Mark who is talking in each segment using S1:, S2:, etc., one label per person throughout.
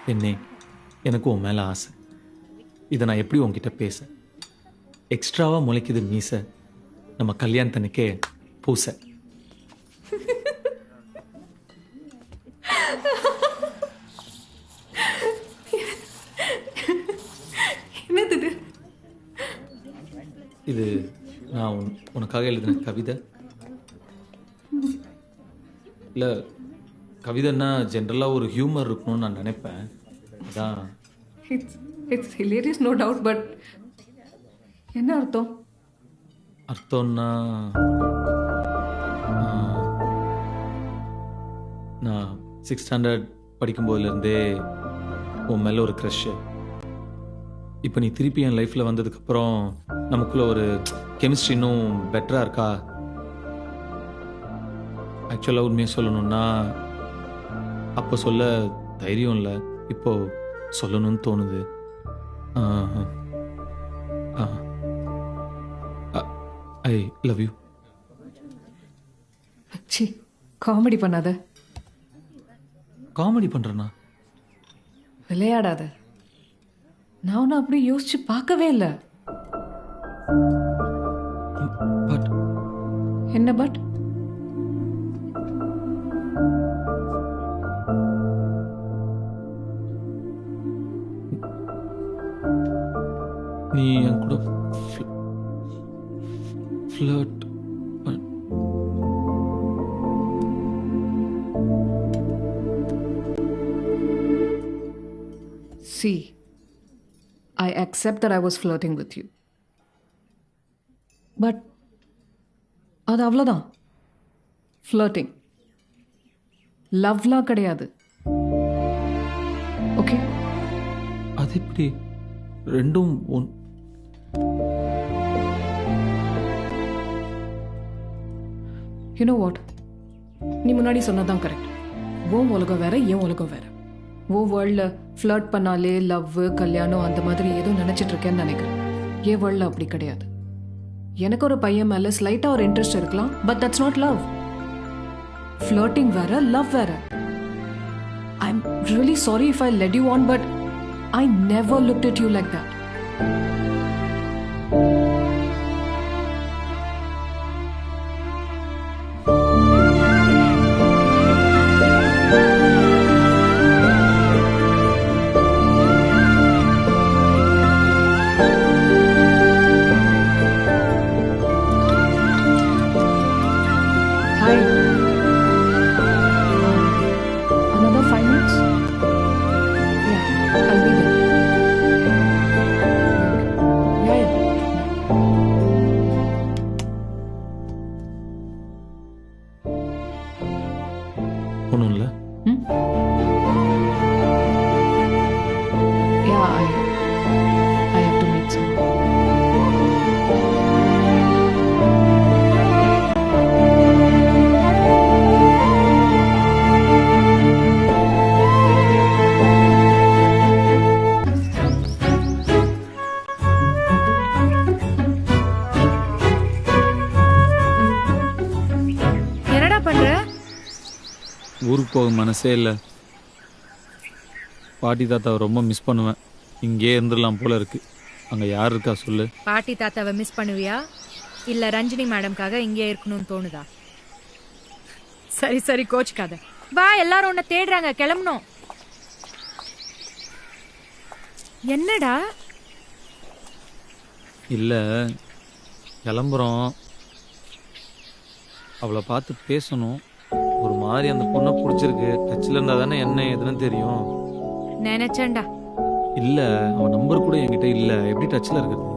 S1: பெண்ணே, எனக்கு உன் மேலே ஆசை. இதை நான் எப்படி உன்கிட்ட பேச? எக்ஸ்ட்ராவாக முளைக்குது மீசை, நம்ம கல்யாணத்தன்னைக்கே பூசை.
S2: என்னது இது?
S1: இது நான் உனக்காக எழுதின கவிதை. இல்லை, கவிதைன்னா ஜென்ரலாக ஒரு ஹியூமர் இருக்கணும்னு நான் நினைப்பேன். அதான்.
S2: It's hilarious, no doubt. But என்ன அர்த்தம்?
S1: அர்த்தம்னா நான் 6th ஸ்டாண்டர்ட் படிக்கும்போதுலேருந்தே உன் மேலே ஒரு க்ரஷ்ஷு. இப்போ நீ திருப்பி என் லைஃப்பில் வந்ததுக்கப்புறம் நமக்குள்ள ஒரு கெமிஸ்ட்ரி இன்னும் பெட்டராக இருக்கா? ஆக்சுவலாக உண்மையாக சொல்லணும்னா அப்போ சொல்ல தைரியம் இல்லை, இப்போ சொல்லணும்னு தோணுது. I love you.
S2: C, comedy பண்ணாத.
S1: காமெடி பண்ணுறேண்ணா?
S2: விளையாடாத. நான் ஒன்றும் அப்படி யோசிச்சு பார்க்கவே இல்லை.
S1: பட்
S2: என்ன பட்?
S1: நீ என் கூட flirt
S2: See, I accept that I was flirting with you. But அது அவ்வளோதான். ஃப்ளர்ட்டிங், லவ்லாம் கிடையாது. ஓகே?
S1: அது எப்படி ரெண்டும்
S2: யூ நோ வாட், நீ முன்னாடி சொன்னதான் கரெக்ட். உன் உலகம் வேற, என் உலகம் வேற. உன் வேர்ல்டில் ஃப்ளர்ட் பண்ணாலே லவ், கல்யாணம் அந்த மாதிரி ஏதோ நினச்சிட்டு இருக்கேன்னு நினைக்கிறேன். என் வேர்ல்டில் அப்படி கிடையாது. எனக்கு ஒரு பையன் மேலே ஸ்லைட்டாக ஒரு இன்ட்ரெஸ்ட் இருக்கலாம், but that's not love. Flirting வேற, லவ் வேற. I am really sorry if I let you on, but I never looked at you like that. Hi. Another 5 minutes? Yeah, I'll be there. Yeah, yeah.
S1: ஒன்றும் இல்லை.
S2: Yeah, I have to meet someone.
S3: என்னடா பண்ற?
S1: ஊருக்கு போக மனசே இல்லை. பாட்டி தாத்தாவை ரொம்ப மிஸ் பண்ணுவேன். இங்கேயே இருந்துடலாம் போல இருக்கு. அங்கே யார் இருக்கா சொல்லு?
S3: பாட்டி தாத்தாவை மிஸ் பண்ணுவியா இல்ல ரஞ்சினி மேடம்காக இங்கே இருக்கணும்னு தோணுதா? சரி சரி, கோச்சுக்காத. வா, எல்லாரும் உன்னை தேடுறாங்க, கிளம்பணும். என்னடா?
S1: இல்லை, கிளம்புறோம். அவளை பார்த்து பேசணும். ஒரு மாதிரி அந்த பொண்ணை பிடிச்சிருக்கு. டச்சில் இருந்தால் தானே என்ன எதுன்னு தெரியும்.
S3: நினைச்சேன்டா.
S1: இல்லை, அவன் நம்பர் கூட என்கிட்ட இல்லை. எப்படி டச்சில் இருக்கிறது?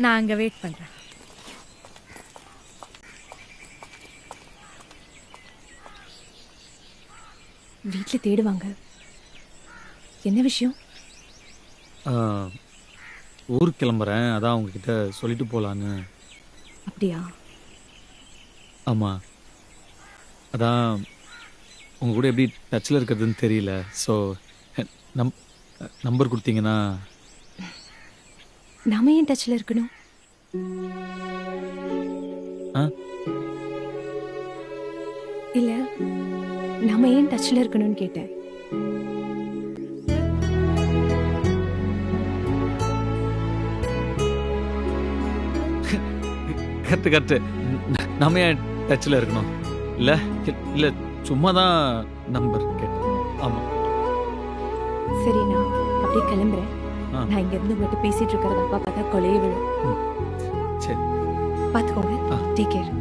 S3: நான் அங்க வெயிட் பண்றேன்.
S4: வீட்டில் தேடுவாங்க. என்ன விஷயம்?
S1: ஊருக்கு கிளம்புறேன், அதான் உங்ககிட்ட சொல்லிட்டு போகலான்னு.
S4: அப்படியா?
S1: ஆமாம், அதான் உங்கள் கூட எப்படி டச்சில் இருக்கிறதுன்னு தெரியல. ஸோ நம்பர் கொடுத்தீங்கன்னா.
S4: நாம ஏன் டச்ல இருக்கணும்?
S1: ஆ
S4: இல்ல, நாம ஏன் டச்ல இருக்கணும்னு கேட்டேன்.
S1: Correct correct. நம்ம ஏன் டச்சில் இருக்கணும்? இல்லை இல்லை, சும்மா தான் நம்பர் கேட்டேன். ஆமாம்.
S4: சரி, நான் அப்படியே கிளம்புறேன்.
S1: ஆ.
S4: நான் இங்க இருந்து மட்டும் பேசிட்டு இருக்கிறத அப்பா பார்த்தா கொலையே விழும்.
S1: சரி.
S4: பாத்துக்கோங்க.
S1: ஆ.
S4: Take care.